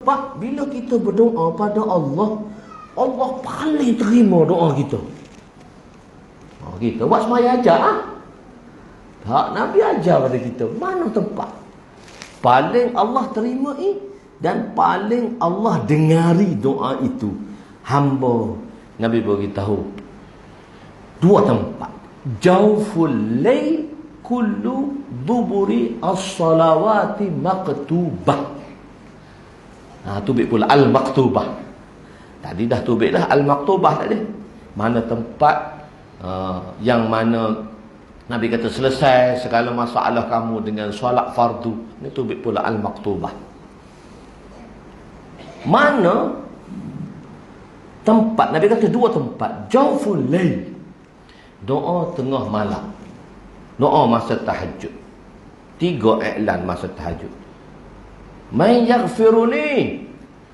tempat bila kita berdoa pada Allah, Allah paling terima doa kita. Kita buat semaya ajar tak, Nabi ajar pada kita mana tempat paling Allah terima dan paling Allah dengari doa itu. Hamba Nabi beritahu dua tempat. Jawful layl kullu duburi as-salawati maktubah. Tubik pula al-maktubah. Tadi dah tubik dah al-maktubah tadi. Mana tempat yang mana Nabi kata selesai segala masalah kamu dengan solat fardu. Ini tubik pula al-maktubah. Mana tempat, Nabi kata dua tempat. Jawful layl, doa tengah malam, doa masa tahajud. 3 iklan masa tahajud. Man yaghfiruni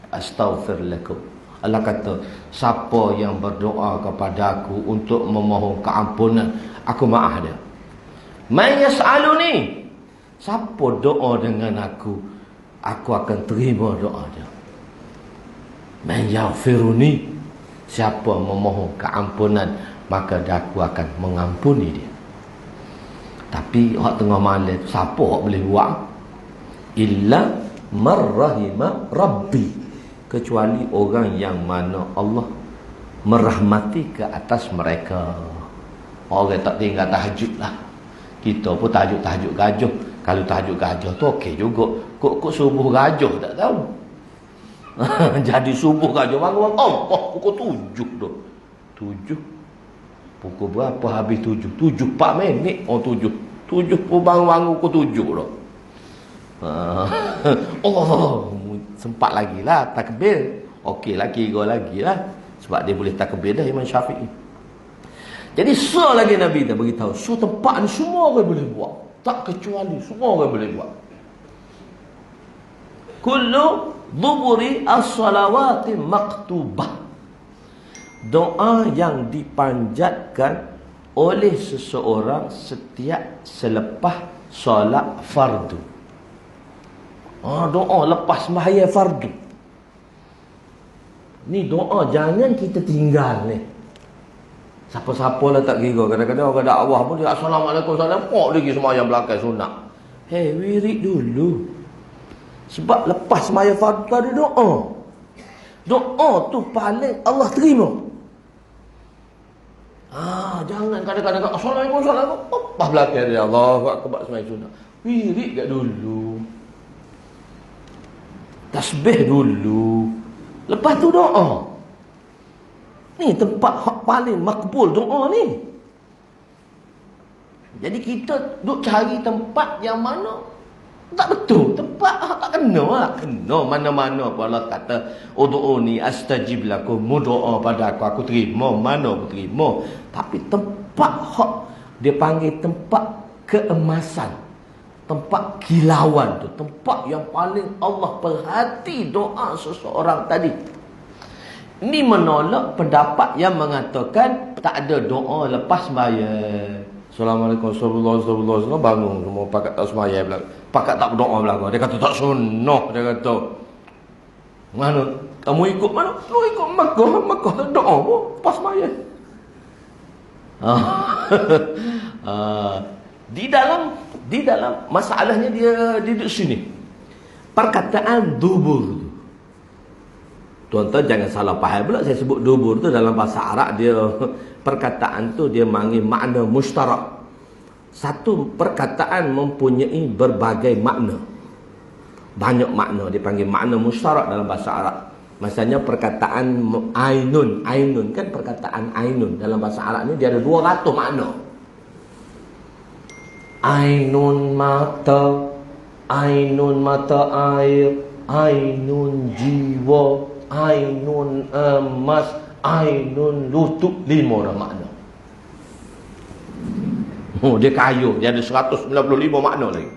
astaghfir lakum. Allah kata, siapa yang berdoa kepada aku untuk memohon keampunan, aku maaf dia. Man yas'aluni, siapa doa dengan aku akan terima doa dia. Man yaghfiruni, siapa memohon keampunan, maka aku akan mengampuni dia. Tapi hak tengah malam siapa hak boleh buat? Illa marrahima rabbi, kecuali orang yang mana Allah merahmati ke atas mereka. Orang tak tinggal tahajud lah. Kita pun tahajud gajah. Kalau tahajud gajah tu okey juga. Kok subuh gajah tak tahu. Jadi subuh gajah bangun pukul 7 tu. 7. Pukul berapa habis 7? 7 4 minit. 7. 7 pun bangun pukul 7 tu. Allah sempat lagi lah takbir. Okey lah, kira lagi lah. Sebab dia boleh takbir dah Imam Syafi'i. Jadi lagi Nabi dah beritahu, tempat ni semua orang boleh buat, tak kecuali semua orang boleh buat. Kullu dhuburi as-salawati maktubah, doa yang dipanjatkan oleh seseorang setiap selepas solat fardu. Doa lepas sembahyang fardu. Ni doa jangan kita tinggal ni. Siapa-siapa lah tak kira. Kadang-kadang orang dakwah pun dia Assalamualaikum, Assalamualaikum lagi sembahyang belakang sunat. Wirid dulu. Sebab lepas sembahyang fardu ada doa. Doa tu paling Allah terima. Jangan kadang-kadang Assalamualaikum, apa belakang dia Allahu akbar sembahyang sunat. Wirid kat dulu. Tasbih dulu. Lepas tu doa. Ni tempat hak paling makbul doa ni. Jadi kita duk cari tempat yang mana tak betul. Tempat hak tak kena lah. Kena mana-mana pun Allah kata ud'uni astajib lakum, doa pada aku terima, mana aku terima. Tapi tempat hak dia panggil tempat keemasan, tempat kilauan tu, tempat yang paling Allah perhati doa seseorang tadi. Ini menolak pendapat yang mengatakan tak ada doa lepas sembahyang. Assalamualaikum warahmatullahi wabarakatuh. Bangun semua pakat tak sembahyang belakang. Pakat tak berdoa belakang. Dia kata tak sunnah, dia kata. Mana? Kamu ikut mana? Lu ikut Makkah doa pun pas sembahyang. Di dalam masalahnya dia duduk sini. Perkataan dubur. Tuan-tuan jangan salah faham pula saya sebut dubur tu dalam bahasa Arab dia perkataan tu dia manggil makna mustarak. Satu perkataan mempunyai berbagai makna. Banyak makna dia panggil makna mustarak dalam bahasa Arab. Misalnya perkataan ainun kan perkataan ainun dalam bahasa Arab ni dia ada 200 makna. Ainun mata air, ainun jiwa, ainun emas, ainun lutut, 5 dah makna. Dia kayu, dia ada 195 makna lagi.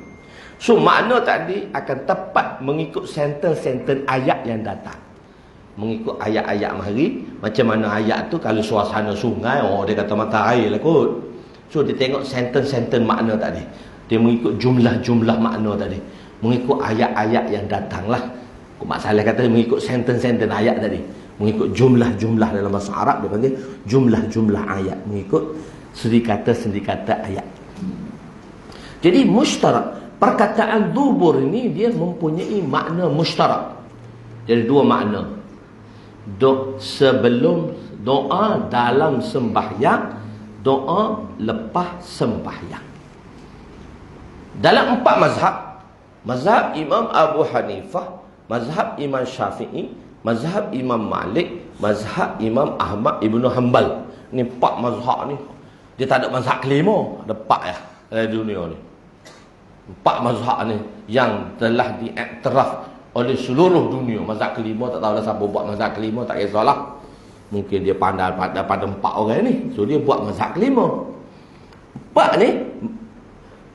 So makna tadi akan tepat mengikut sentence-sentence ayat yang datang. Mengikut ayat-ayat mari, macam mana ayat tu kalau suasana sungai, dia kata mata air lah kot. So dia tengok sentence-sentence makna tadi. Dia mengikut jumlah-jumlah makna tadi. Mengikut ayat-ayat yang datang lah. Masalah kata mengikut sentence-sentence ayat tadi, mengikut jumlah-jumlah dalam bahasa Arab dia panggil jumlah-jumlah ayat, mengikut serikata-serikata ayat. Jadi mushtarak, perkataan dubur ini dia mempunyai makna mushtarak. Jadi dua makna. Sebelum doa dalam sembahyang, doa lepas sembahyang. Dalam 4 mazhab, mazhab Imam Abu Hanifah, mazhab Imam Syafi'i, mazhab Imam Malik, mazhab Imam Ahmad Ibn Hanbal. Ni 4 mazhab ni. Dia tak ada mazhab kelima, ada 4 ya dalam dunia ni. 4 mazhab ni yang telah diiktiraf oleh seluruh dunia. Mazhab kelima tak tahulah siapa buat mazhab kelima, tak kisahlah. Mungkin dia pandai pada 4 orang ni, so dia buat mazhab kelima. 4 ni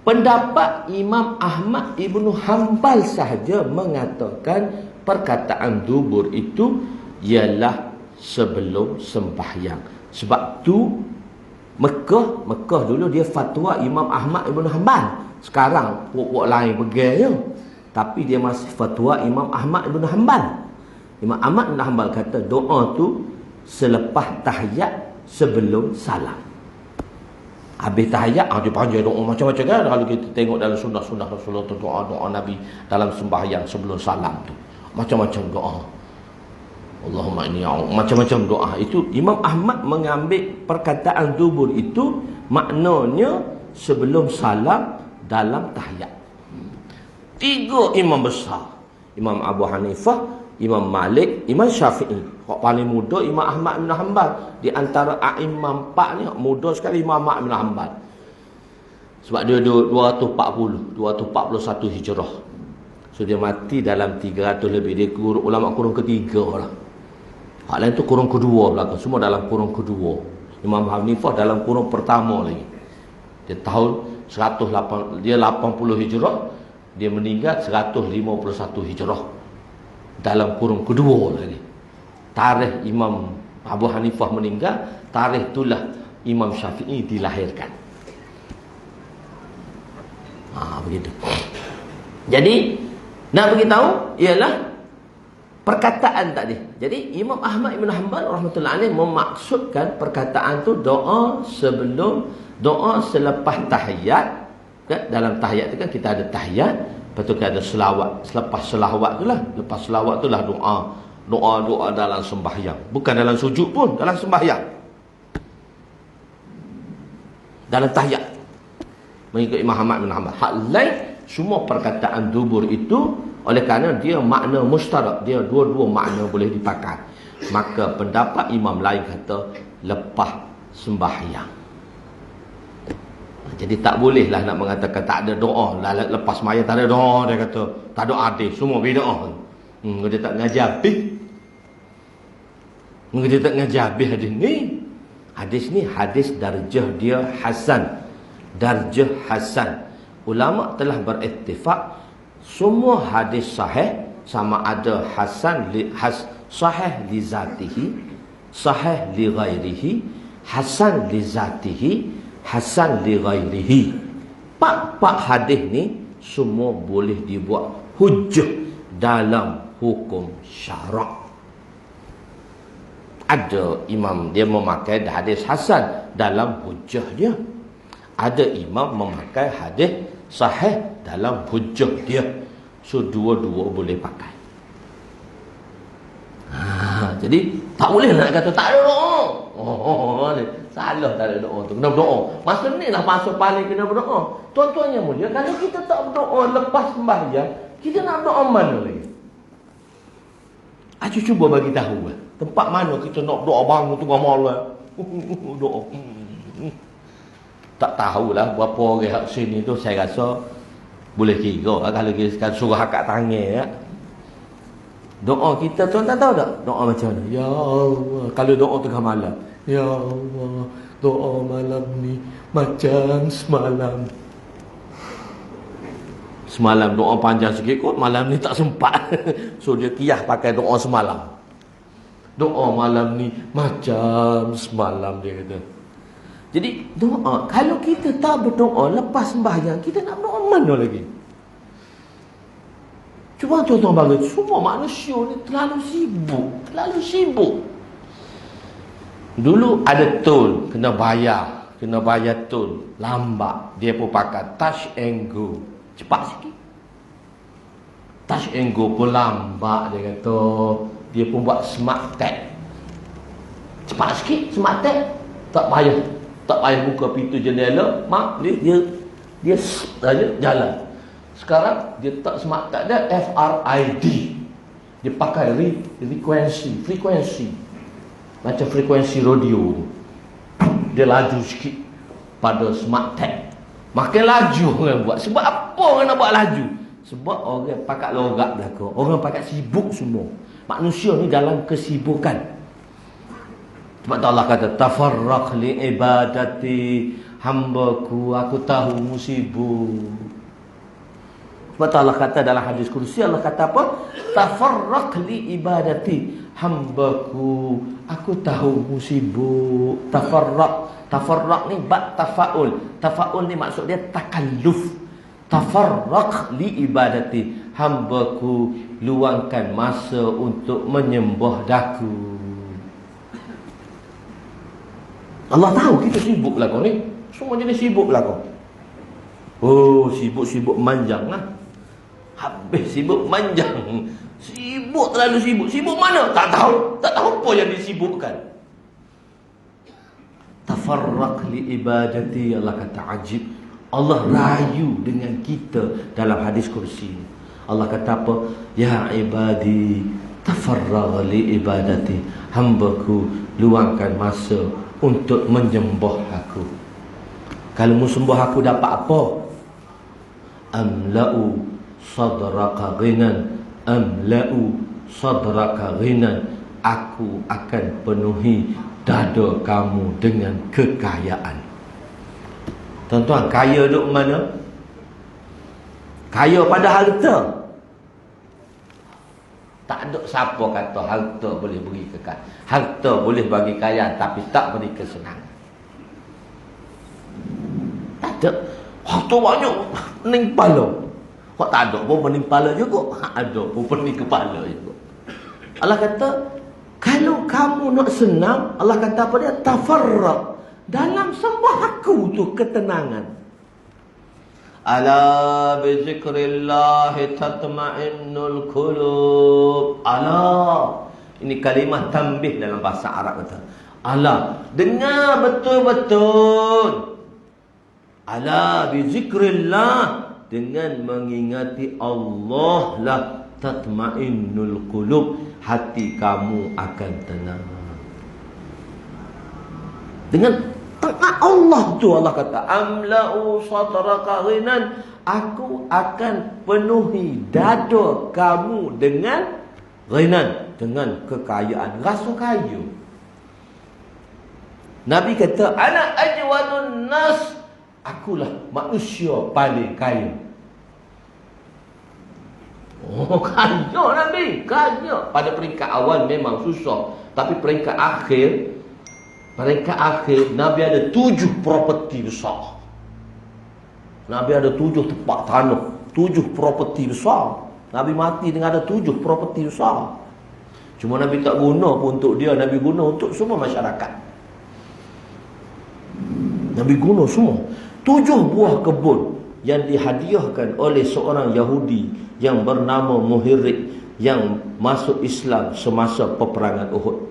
pendapat Imam Ahmad Ibn Hanbal sahaja mengatakan perkataan dubur itu ialah sebelum sembahyang. Sebab tu Mekah dulu dia fatwa Imam Ahmad Ibn Hanbal. Sekarang puak-puak lain pegang je, tapi dia masih fatwa Imam Ahmad Ibn Hanbal. Imam Ahmad Ibn Hanbal kata doa tu selepas tahiyat sebelum salam. Habis tahiyat, dia panjang doa macam-macam kan. Kalau kita tengok dalam sunnah-sunnah Rasulullah tu, doa-doa Nabi dalam sembahyang sebelum salam tu, macam-macam doa. Allahumma inni macam-macam doa. Itu Imam Ahmad mengambil perkataan dubur itu maknanya sebelum salam dalam tahiyat. 3 imam besar, Imam Abu Hanifah, Imam Malik, Imam Syafi'i. Hak paling muda Imam Ahmad bin Hanbal. Di antara a'imam 4 ni muda sekali Imam Ahmad bin Hanbal. Sebab dia 241 Hijrah. So dia mati dalam 300 lebih. Dia ulama kurung ketiga lah. Hak lain tu kurung kedua belakang. Semua dalam kurung kedua. Imam Hanifah dalam kurung pertama lagi. Dia tahun 80 Hijrah. Dia meninggal 151 Hijrah. Dalam kurung kedua lagi. Tarikh Imam Abu Hanifah meninggal, tarikh itulah Imam Syafi'i dilahirkan. Begitu. Jadi nak beritahu ialah perkataan tadi. Jadi Imam Ahmad Ibn Hanbal rahmatullahi alaih memaksudkan perkataan tu doa selepas tahiyat. Kan? Dalam tahiyat tu kan kita ada tahiyat, lepas tu kita ada selawat. Selepas selawat tu lah doa dalam sembahyang. Bukan dalam sujud pun, dalam sembahyang. Dalam tahiyat. Mengikut Imam Ahmad bin Hanbal. Hak lain, semua perkataan dubur itu, oleh kerana dia makna mustarak, dia dua-dua makna boleh dipakai. Maka pendapat imam lain kata lepas sembahyang. Jadi tak bolehlah nak mengatakan tak ada doa. Lepas sembahyang tak ada doa, dia kata tak ada hadis, semua bid'ah. Dia tak ngajar habis. Dia tak ngajar habis hadis ni. Hadis ni hadis darjah dia hasan. Darjah hasan. Ulama telah berittifaq semua hadis sahih, sama ada sahih li zatihi, sahih li ghairihi, hasan li zatihi, hasan li ghairihi. Pak hadis ni semua boleh dibuat hujjah dalam hukum syarak. Ada imam dia memakai hadis hasan dalam hujjah dia. Ada imam memakai hadis sahih dalam hujjah dia. So dua-dua boleh pakai. Jadi tak boleh nak kata tak ada doa. Salah tak ada doa tu. Kena berdoa. Masa ni lah masa paling kena berdoa. Tuan-tuan yang mulia, kalau kita tak berdoa lepas sembahyang, kita nak berdoa mana lagi? Acu cuba bagi tahu tempat mana kita nak doa bangun tengah malam. Doa. Tak tahulah berapa orang kat sini tu, saya rasa boleh kira kalau kita suruh akak tangan ya. Doa kita tuan tak tahu tak? Doa macam mana? Ya Allah, kalau doa tengah malam, ya Allah, doa malam ni macam semalam. Semalam doa panjang sikit kot, malam ni tak sempat. So dia kiyah pakai doa semalam. Doa malam ni macam semalam, dia kata. Jadi doa, kalau kita tak berdoa lepas sembahyang, kita nak berdoa mana lagi? Cuma tuan-tuan bagi, semua manusia ni terlalu sibuk. Dulu ada tol, kena bayar tol, lambat. Dia pun pakai touch and go, cepat sikit. Touch and go pun lambat, dia kata. Dia pun buat smart tag, cepat sikit. Smart tag tak payah buka pintu jendela, mak dia saja jalan. Sekarang dia tak smart tag, dia FRID. Dia pakai frekuensi macam frekuensi radio. Dia laju sikit pada smart tag. Makin laju orang buat. Sebab apa orang nak buat laju? Sebab orang pakai logat belakang. Orang pakai sibuk semua. Manusia ni dalam kesibukan. Sebab Allah kata, tafarraq li ibadati hambaku, aku tahu musibuk. Sebab Allah kata dalam hadis kursi, Allah kata apa? Tafarraq li ibadati hambaku, aku tahu musibuk. Tafarraq ni bab tafaul. Tafaul ni maksud dia takalluf. Tafarraq li ibadati hambaku, luangkan masa untuk menyembah daku. Allah tahu kita sibuk lah kau ni. Semua jenis sibuk lah kau. Oh, sibuk manjang lah. Habis sibuk manjang. Sibuk, terlalu sibuk. Sibuk mana? Tak tahu apa yang disibukkan. Tafarraq li ibadati, Allah kata ajib. Allah rayu dengan kita dalam hadis kursi. Allah kata apa? Ya ibadi tafarraq li ibadati, hambaku luangkan masa untuk menyembah aku. Kalau mu sembah aku dapat apa? Amla'u sadraka ghinan, amla'u sadraka ghinan, aku akan penuhi dada kamu dengan kekayaan. Tuan-tuan, kaya duk mana? Kaya pada harta. Tak ada siapa kata harta boleh beri kekayaan. Harta boleh bagi kaya, tapi tak beri kesenangan. Tak ada. Harta banyak, pening kepala. Kok tak ada pun pening kepala juga. Ada pun pening kepala juga. Allah kata, kalau kamu nak senang, Allah kata apa dia? Tafarraq. Dalam sembah aku tu ketenangan. Ala bi zikrillah tatma'innul qulub. Ala. Ini kalimah tambih dalam bahasa Arab kata. Ala, dengar betul-betul. Ala bi zikrillah, dengan mengingati Allah lah tatma'innul qulub, hati kamu akan tenang. Dengan taat Allah tu Allah kata, amla'u sadraka ghinan, aku akan penuhi dada kamu dengan ghinan, dengan kekayaan, rasa kaya. Nabi kata, ana ajwadun nas, akulah manusia paling kaya. Oh, kaya Nabi, kaya. Pada peringkat awal memang susah, tapi peringkat akhir Nabi ada 7 properti besar. Nabi ada 7 tempat tanah, 7 properti besar. Nabi mati dengan ada 7 properti besar. Cuma Nabi tak guna pun untuk dia, Nabi guna untuk semua masyarakat. Nabi guna semua. 7 buah kebun yang dihadiahkan oleh seorang Yahudi yang bernama Muhirrik, yang masuk Islam semasa peperangan Uhud.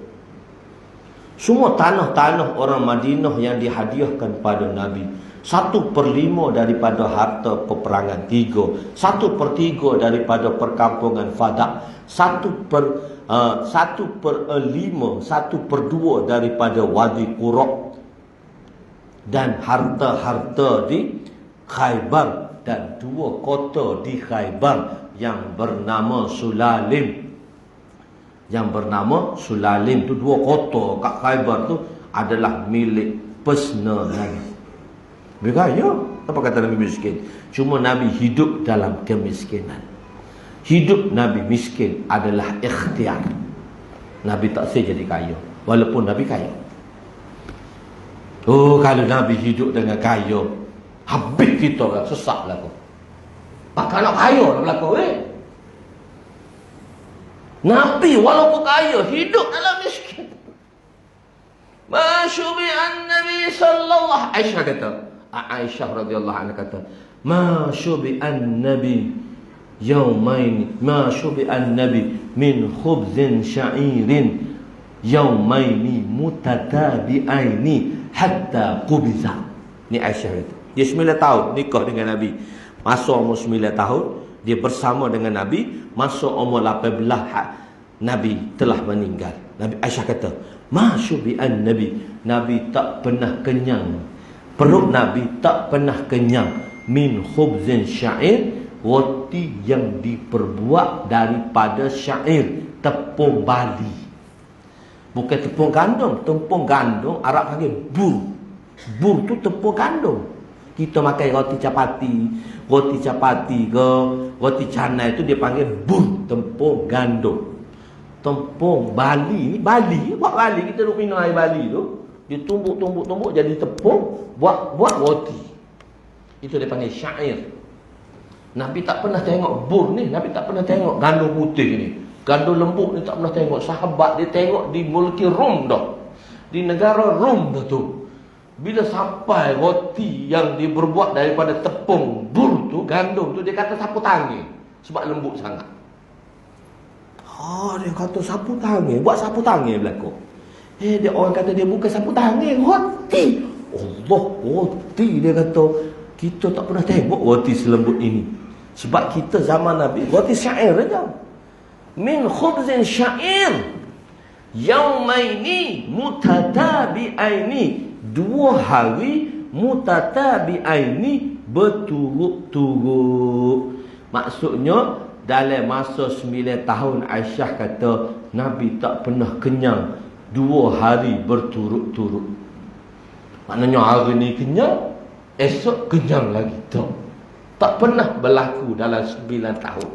Semua tanah-tanah orang Madinah yang dihadiahkan pada Nabi. 1/5 daripada harta peperangan 3, 1/3 daripada perkampungan Fadak, 1/5, 1/2 daripada Wadi Qura, dan harta-harta di Khaybar, dan 2 kota di Khaybar yang bernama Sulalim. Yang bernama Sulalim tu, 2 kota kat Khaybar tu adalah milik personal Nabi. Nabi kaya. Apa kata Nabi miskin? Cuma Nabi hidup dalam kemiskinan. Hidup Nabi miskin adalah ikhtiar. Nabi tak saya jadi kaya, walaupun Nabi kaya. Oh, kalau Nabi hidup dengan kaya, habis kita lah, sesak lah kau. Pakai nak kaya nak berlaku Nabi walaupun kaya hidup dalam miskin. Ma syubi'an Nabi sallallahu Aisyah kata, Aisyah radhiyallahu anha kata, ma syubi'an Nabi yaumain, ma syubi'an Nabi min khubzin sya'irin yaumaini mutatabi'aini hatta qubiza. Ni Aisyah kata. Dia 9 tahun nikah dengan Nabi. Masa umur 9 tahun dia bersama dengan Nabi. Masa umur 18 Nabi telah meninggal. Nabi Aisyah kata, masyubi'an Nabi, Nabi tak pernah kenyang, perut Nabi tak pernah kenyang, min khubzin syair, roti yang diperbuat daripada syair, tepung Bali. Bukan tepung gandum. Tepung gandum Arab panggil bur. Bur tu tepung gandum. Kita makan roti capati ke roti canai itu dia panggil bur, tepung gandum. Tepung Bali ni, buat Bali, kita duk minum air Bali tu, dia tumbuk jadi tepung, buat roti. Itu dia panggil syair. Nabi tak pernah tengok bur ni, Nabi tak pernah tengok gandum putih ni, gandum lembut ni tak pernah tengok. Sahabat dia tengok di mulki Rom dah, di negara Rom dah tu. Bila sampai roti yang diperbuat daripada tepung bur tu, gandum tu, dia kata sapu tangan sebab lembut sangat. Dia kata sapu tangan, buat sapu tangan berlaku. Dia orang kata dia bukan sapu tangan, roti. Allah, roti, dia kata kita tak pernah tengok roti selembut ini. Sebab kita zaman Nabi roti syair saja. Min khubzin syair yaumaini mutatabi'aini, 2 hari mutatabi'aini, berturut-turut. Maksudnya dalam masa 9 tahun Aisyah kata Nabi tak pernah kenyang 2 hari berturut-turut. Maknanya hari ni kenyang, esok kenyang lagi. Tak pernah berlaku dalam 9 tahun.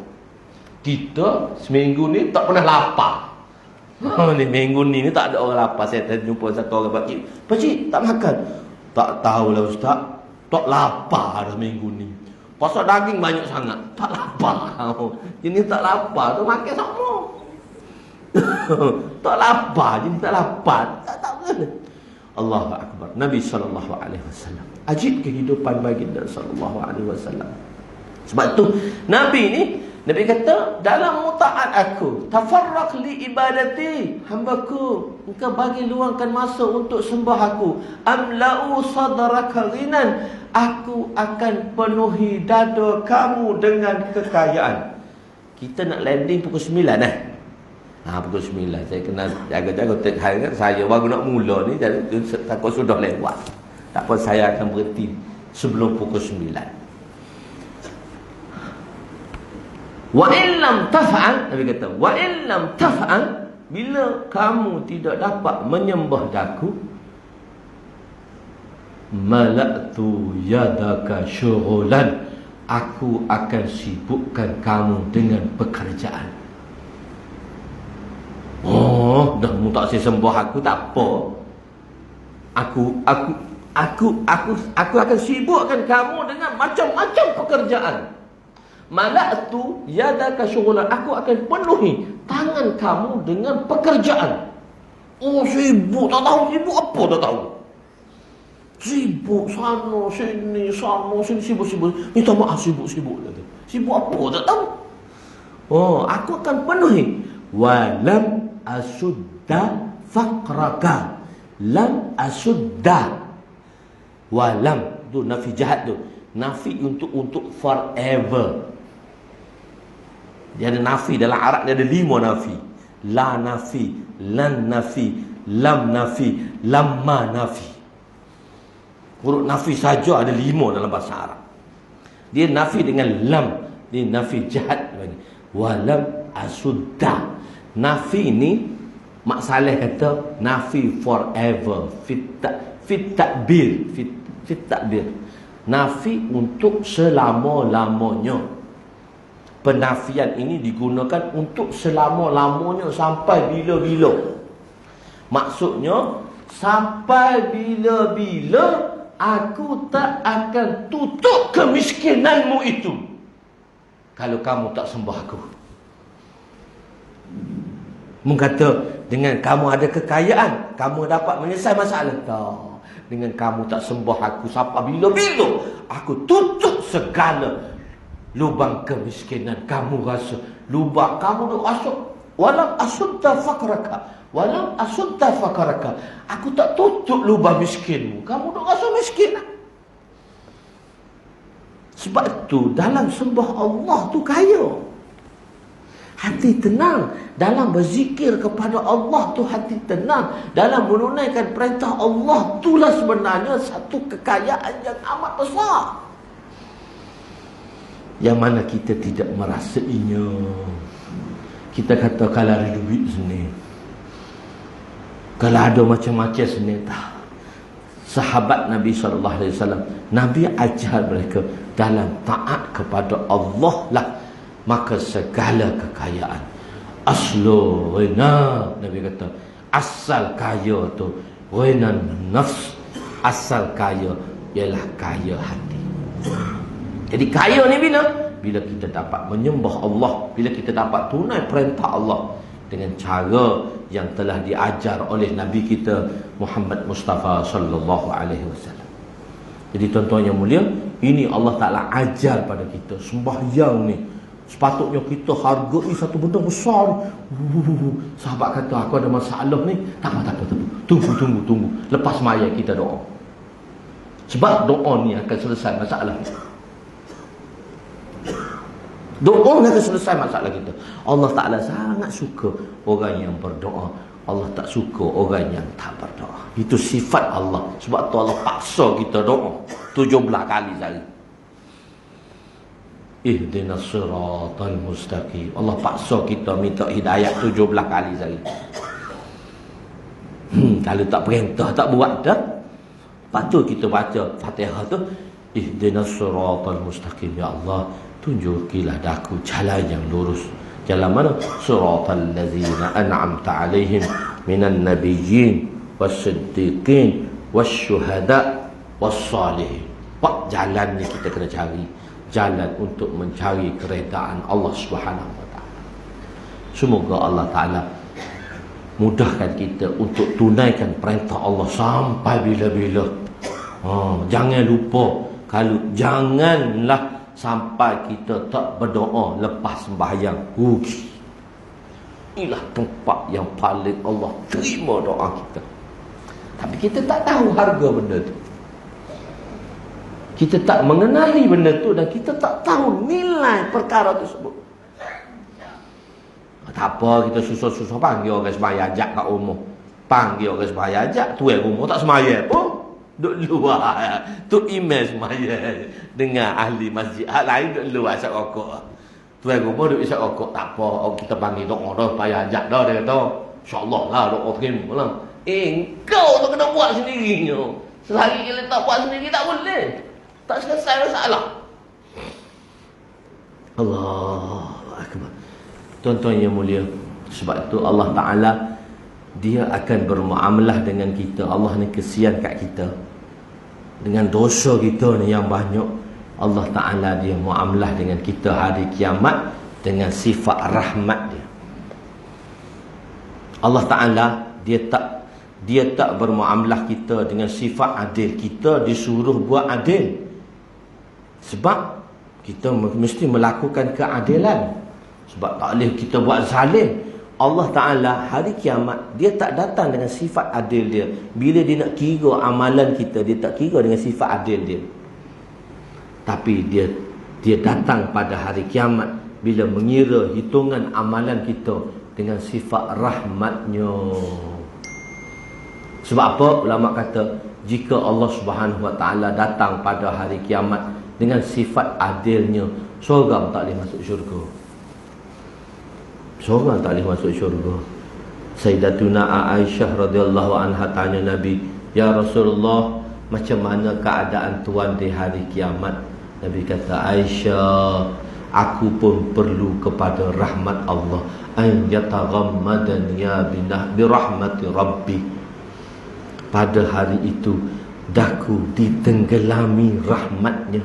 Kita seminggu ni tak pernah lapar. Ni minggu ni tak ada orang lapar. Saya jumpa satu orang pakcik tak makan. Tak tahulah ustaz, tak lapar dah minggu ni. Pasal daging banyak sangat, tak lapar. Jenis tak lapar tu makan sama. Tak lapar, jenis tak lapar. Tak boleh. Allahu akbar. Nabi sallallahu alaihi wasallam. Ajib kehidupan baginda sallallahu alaihi wasallam. Sebab tu Nabi kata dalam mutaat aku, tafarraq li ibadati, hambaku, engkau bagi luangkan masa untuk sembah aku. Amla'u sadraka ghinan, aku akan penuhi dada kamu dengan kekayaan. Kita nak landing pukul 9 pukul 9. Saya kena jaga-jaga hari kan, saya baru nak mula ni, jadi takut sudah lewat. Tak apa, saya akan berhenti sebelum pukul 9. Wa illam taf'al, Nabi kata, wa illam taf'al, bila kamu tidak dapat menyembah daku, mala'tu yadaka syughulan, aku akan sibukkan kamu dengan pekerjaan. Dah mu tak sembah aku, tak apa. Aku akan sibukkan kamu dengan macam-macam pekerjaan. Mala'tu yadaka syughulan, aku akan penuhi tangan kamu dengan pekerjaan. Sibuk, tak tahu sibuk apa, tak tahu. Sibuk sana sini, sibuk. Minta maaf, sibuk. Sibuk apa, tak tahu. Aku akan penuhi. Walam asudda faqraka, lam asudda. Walam tu nafi jahat tu, nafi untuk forever. Dia ada nafi dalam Arab, dia ada 5 nafi. La nafi, lan nafi, lam nafi, lamma nafi. Huruf nafi saja ada 5 dalam bahasa Arab. Dia nafi dengan lam, dia nafi jahat lagi. Walam asudda. Nafi ni Mak Saleh kata nafi forever, fit takbir. Nafi untuk selama-lamanya. Penafian ini digunakan untuk selama-lamanya, sampai bila-bila. Maksudnya sampai bila-bila aku tak akan tutup kemiskinanmu itu kalau kamu tak sembah aku. Mengkata dengan kamu ada kekayaan, kamu dapat menyelesaikan masalah. Tak. Dengan kamu tak sembah aku sampai bila-bila, aku tutup segala lubang kemiskinan. Kamu rasa lubang, kamu duk rasa walam asudda fakraka, walam asudda fakraka, aku tak tutup lubang miskinmu, kamu duk rasa miskin. Sebab itu dalam sembah Allah tu kaya, hati tenang. Dalam berzikir kepada Allah tu hati tenang. Dalam menunaikan perintah Allah itulah sebenarnya satu kekayaan yang amat besar, yang mana kita tidak merasainya. Kita kata kalau ada duit sini, kalau ada macam-macam sini, tak. Sahabat Nabi SAW, Nabi ajar mereka dalam taat kepada Allah lah, maka segala kekayaan. Aslu ghina, Nabi kata, asal kaya tu ghina nafs, asal kaya ialah kaya hati. Jadi kaya ni bila? Bila kita dapat menyembah Allah, bila kita dapat tunai perintah Allah dengan cara yang telah diajar oleh Nabi kita Muhammad Mustafa sallallahu alaihi wasallam. Jadi tuan-tuan yang mulia, ini Allah Taala ajar pada kita sembahyang ni. Sepatutnya kita hargai satu benda besar. Sahabat kata, aku ada masalah ni. Tak apa. Tunggu. Lepas maya kita doa. Sebab doa ni akan selesai masalah kita. Doa akan selesai masalah kita. Allah Ta'ala sangat suka orang yang berdoa. Allah tak suka orang yang tak berdoa. Itu sifat Allah. Sebab tu Allah paksa kita doa 17 kali sehari. Ihdinas siratal mustaqim. Allah paksa kita minta hidayah 17 kali sehari. Kalau tak perintah, tak buat dah. Patut kita baca Fatihah tu, ihdinas siratal mustaqim. Ya Allah, tunjukilah daku jalan yang lurus. Jalan mana? Siratal ladzina an'amta alaihim minan nabiyyin was-siddiqin wasyuhada was-salihin. Pak jalan ni kita kena cari. Jalan untuk mencari keredaan Allah Subhanahu wa taala. Semoga Allah Taala mudahkan kita untuk tunaikan perintah Allah sampai bila-bila. Jangan lupa, kalau janganlah sampai kita tak berdoa lepas sembahyang. Rugi. Inilah tempat yang paling Allah terima doa kita. Tapi kita tak tahu harga benda tu. Kita tak mengenali benda tu, dan kita tak tahu nilai perkara tersebut. Tak apa, kita susah-susah panggil orang sembahyang ajak kat rumah. Panggil orang sembahyang ajak, tuan rumah tak sembahyang pun, duduk luar. Tu email sembahyang dengan ahli masjid. Hal lain duduk luar isap rokok. Tuan rumah duduk isap rokok. Tak apa, kita panggil doa dah, sembahyang ajak dah. Dia kata, insyaAllah lah doa terima lah. Kau tu kena buat sendiri. Selagi kita tak buat sendiri tak boleh. Tak selesai masalah. Allahu Akbar. Tuan-tuan yang mulia, sebab itu Allah Ta'ala, Dia akan bermuamalah dengan kita. Allah ni kesian kat kita. Dengan dosa kita ni yang banyak, Allah Ta'ala Dia muamalah dengan kita hari kiamat dengan sifat rahmat Dia. Allah Ta'ala Dia tak bermuamalah kita dengan sifat adil. Kita disuruh buat adil. Sebab kita mesti melakukan keadilan. Sebab tak boleh kita buat zalim. Allah Ta'ala hari kiamat, Dia tak datang dengan sifat adil Dia. Bila Dia nak kira amalan kita, Dia tak kira dengan sifat adil Dia. Tapi Dia datang pada hari kiamat bila mengira hitungan amalan kita dengan sifat rahmatnya. Sebab apa? Ulama kata, jika Allah Subhanahu Wa Ta'ala datang pada hari kiamat dengan sifat adilnya, seorang tak boleh masuk syurga. Seorang tak boleh masuk syurga. Sayyidatuna Aisyah radhiyallahu anha tanya Nabi, "Ya Rasulullah, macam mana keadaan tuan di hari kiamat?" Nabi kata, "Aisyah, aku pun perlu kepada rahmat Allah. An yataghammadani bi rahmati rabbi." Pada hari itu daku ditenggelami rahmatnya.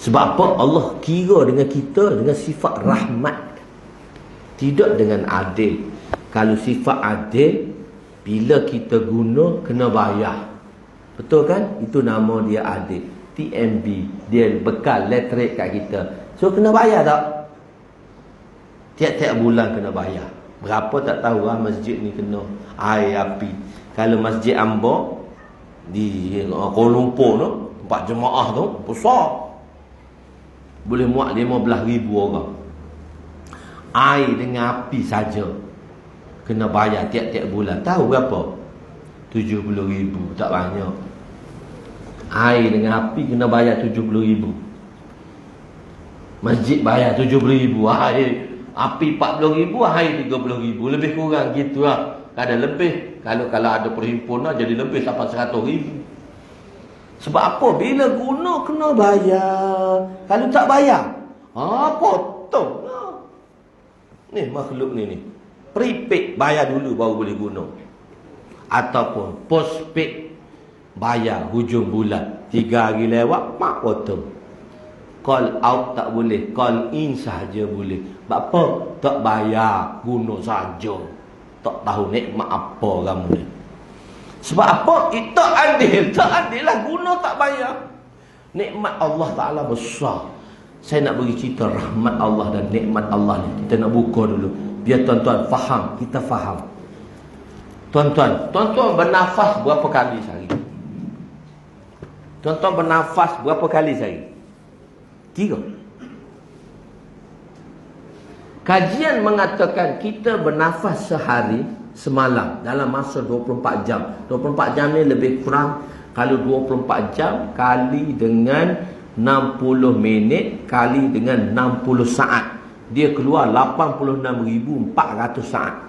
Sebab apa? Allah kira dengan kita dengan sifat rahmat. Tidak dengan adil. Kalau sifat adil, bila kita guna, kena bayar. Betul kan? Itu nama dia adil. TMB. Dia bekal letrik kat kita. So, kena bayar tak? Tiap-tiap bulan kena bayar. Berapa tak tahu lah masjid ni kena air api. Kalau masjid Ambo di Kuala Lumpur tu, tempat jemaah tu besar, boleh muat 15,000 orang. Air dengan api saja kena bayar tiap-tiap bulan. Tahu berapa? 70,000. Tak banyak. Air dengan api kena bayar 70,000. Masjid bayar 70,000. Air api 40,000, air 30,000. Lebih kurang gitu lah. Kadang lebih. Kalau ada perhimpunan jadi lebih sampai 100,000. Sebab apa? Bila guna kena bayar. Kalau tak bayar, potong. Ni makhluk ni. Prepaid bayar dulu baru boleh guna. Ataupun postpaid bayar hujung bulan. 3 hari lewat, mak potong. Call out tak boleh, call in sahaja boleh. Sebab apa? Tak bayar, guna saja. Tak tahu nikmat apa kamu ni. Sebab apa? Itu adil. Tak adil lah, guna tak bayar. Nikmat Allah Ta'ala besar. Saya nak bagi cerita rahmat Allah dan nikmat Allah ni. Kita nak buka dulu, biar tuan-tuan faham, kita faham. Tuan-tuan bernafas berapa kali sehari? Tuan-tuan bernafas berapa kali sehari? 3. Kajian mengatakan kita bernafas sehari semalam dalam masa 24 jam. 24 jam ni lebih kurang, kalau 24 jam kali dengan 60 minit kali dengan 60 saat, dia keluar 86,400 saat.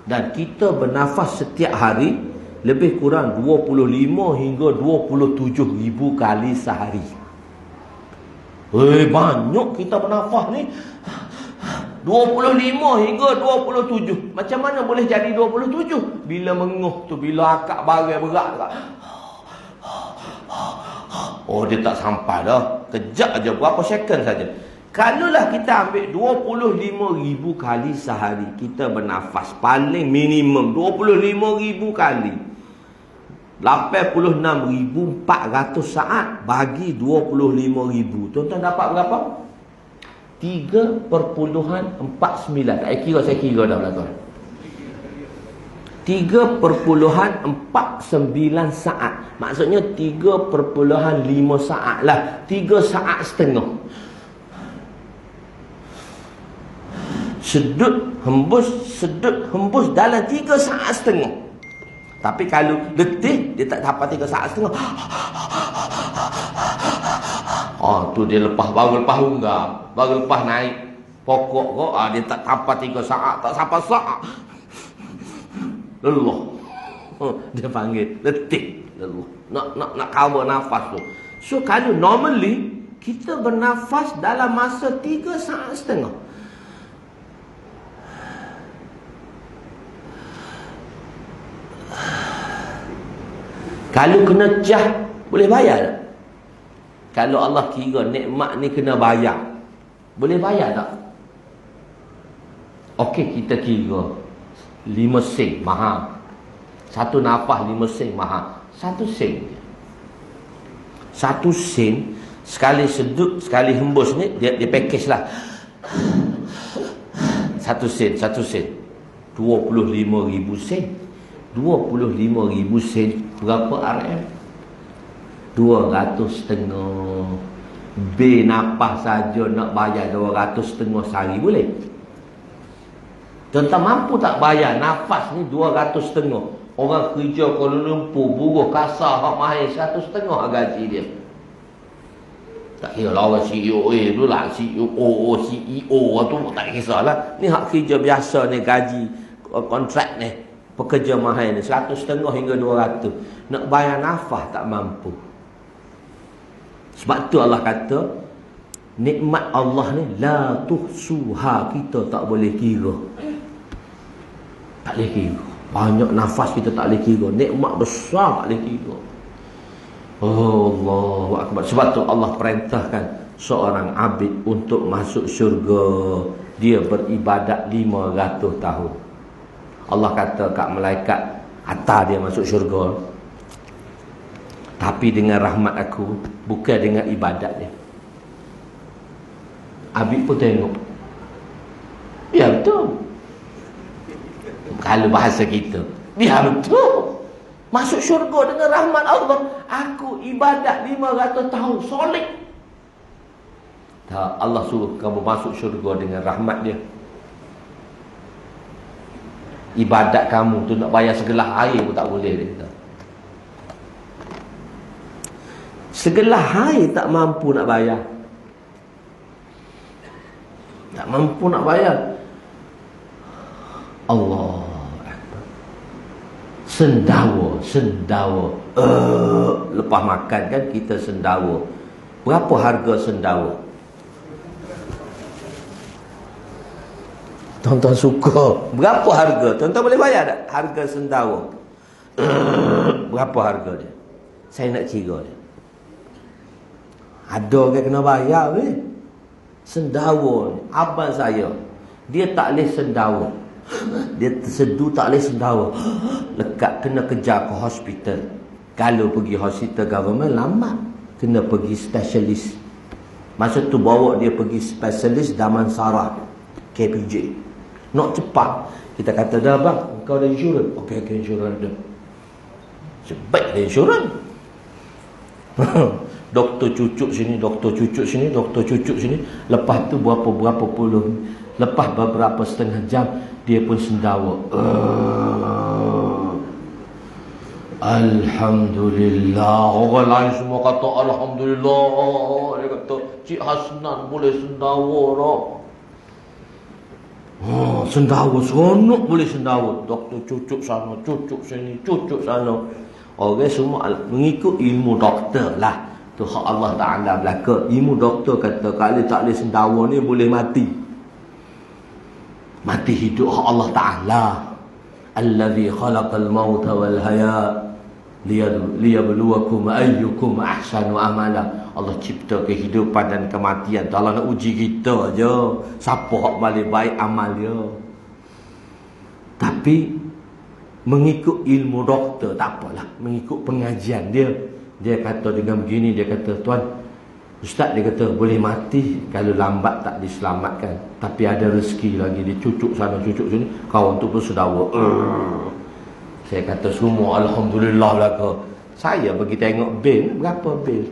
Dan kita bernafas setiap hari lebih kurang 25 hingga 27,000 kali sehari. Banyak kita bernafas ni. 25 hingga 27. Macam mana boleh jadi 27? Bila menguh tu, bila akak barang berat tak? Dia tak sampai dah. Kejap aja, berapa second saja. Kalaulah kita ambil 25,000 kali sehari kita bernafas, paling minimum 25,000 kali, 86,400 saat bagi 25,000. Tuan-tuan dapat berapa? 3.49. Tak kira, saya kira dah belakang. 3.49 saat. Maksudnya 3.5 saat lah. 3 saat setengah. Sedut, hembus dalam 3 saat setengah. Tapi kalau letih, dia tak dapat 3 saat setengah. Tu dia baru lepas unggah, baru lepas naik pokok kok, dia tak dapat 3 saat, tak sampai saat. Lelah. Dia panggil letih, lelah. Nak cover nafas tu. So kalau normally kita bernafas dalam masa 3 saat setengah. Kalau kena jah, boleh bayar tak? Kalau Allah kira nikmat ni kena bayar, boleh bayar tak? Okey, kita kira 5 sen mahal. Satu nafas 5 sen mahal. 1 sen. 1 sen sekali sedut, sekali hembus ni dia package lah. 1 sen, 25,000 sen. 25,000 sen berapa RM? 200,500. B nafas saja nak bayar 200,500 sehari, boleh? Tuan-tuan mampu tak bayar nafas ni 200,500? Orang kerja Kuala Lumpur, buruh kasar hak mahal 100,500 gaji dia. Tak kira lah orang CEO tu lah, CEO tu tak kisahlah. Ni hak kerja biasa ni, gaji kontrak ni, pekerja mahal ni 100,500 hingga 200. Nak bayar nafas tak mampu. Sebab tu Allah kata nikmat Allah ni la tuhsuha, kita tak boleh kira. Tak boleh kira. Banyak nafas kita tak boleh kira. Nikmat besar tak boleh kira. Allahu Akbar. Sebab tu Allah perintahkan seorang abid untuk masuk syurga dia beribadat 500 tahun. Allah kata kat malaikat, hantar dia masuk syurga. Tapi dengan rahmat aku, bukan dengan ibadat dia. Habib pun tengok. Ya betul. Kalau bahasa kita, ya betul. Masuk syurga dengan rahmat Allah. Aku ibadat 500 tahun, solid. Tak, Allah suruh kamu masuk syurga dengan rahmat dia. Ibadat kamu tu nak bayar segelas air pun tak boleh, dia kata. Segelas air tak mampu nak bayar. Tak mampu nak bayar. Allah Akbar. Sendawa. Lepas makan kan kita sendawa. Berapa harga sendawa? Tuan-tuan suka. Berapa harga? Tuan-tuan boleh bayar tak? Harga sendawa. Berapa harga dia? Saya nak kira dia. Ada orang kena bayar weh. Sendawa. Abang saya, dia tak boleh sendawa. Dia tersedu tak boleh sendawa. Lekat kena kejar ke hospital. Kalau pergi hospital government lambat. Kena pergi specialist. Masa tu bawa dia pergi specialist Damansara KPJ. Nak cepat. Kita kata dah bang, kau ada insurans. Okey, insurans ada. Sebaik ada insurans. Doktor cucuk sini, doktor cucuk sini, doktor cucuk sini. Lepas tu berapa puluh, lepas beberapa setengah jam dia pun sendawa. Alhamdulillah. Orang lain semua kata alhamdulillah. Dia kata Cik Hasnan boleh sendawa dah. Sendawa seronok boleh sendawa. Doktor cucuk sana, cucuk sini, cucuk sana. Orang semua mengikut ilmu doktor lah. Tu hak Allah Ta'ala belaka. Ilmu doktor kata kalau tak boleh sendawa ni boleh mati. Mati hidup hak Allah Ta'ala. Allazi khalaqal mauta wal hayat liyabluwakum ayyukum ahsanu amala. Allah cipta kehidupan dan kematian. Allah nak uji kita aja. Siapa hak paling baik amal dia. Tapi mengikut ilmu doktor tak apalah, mengikut pengajian dia. Dia kata dengan begini, dia kata, tuan ustaz, dia kata boleh mati kalau lambat tak diselamatkan, tapi ada rezeki lagi. Dia cucuk sana cucuk sini, kawan tu pun sedawa. Saya kata semua alhamdulillah belaka. Saya pergi tengok bil, berapa bil?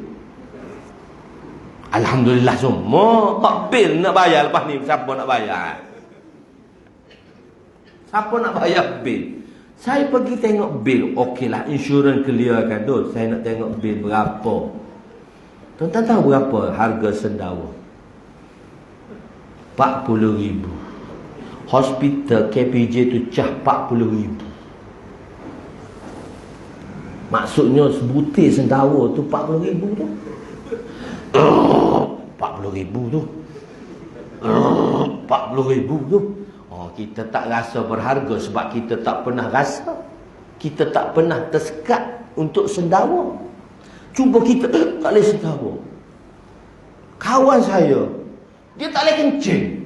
Alhamdulillah semua. Tak bil nak bayar lepas ni, siapa nak bayar? Siapa nak bayar bil? Saya pergi tengok bil. Okeylah, insurans clearkan tu. Saya nak tengok bil berapa. Tuan-tuan tahu berapa harga sendawa? 40,000. Hospital KPJ tu cah 40,000. Maksudnya sebutir sendawa tu 40,000 tu. 40,000 tu. 40,000 tu. Kita tak rasa berharga sebab kita tak pernah rasa. Kita tak pernah tersekat untuk sendawa. Cuba kita tak boleh sendawa. Kawan saya, dia tak boleh kencing.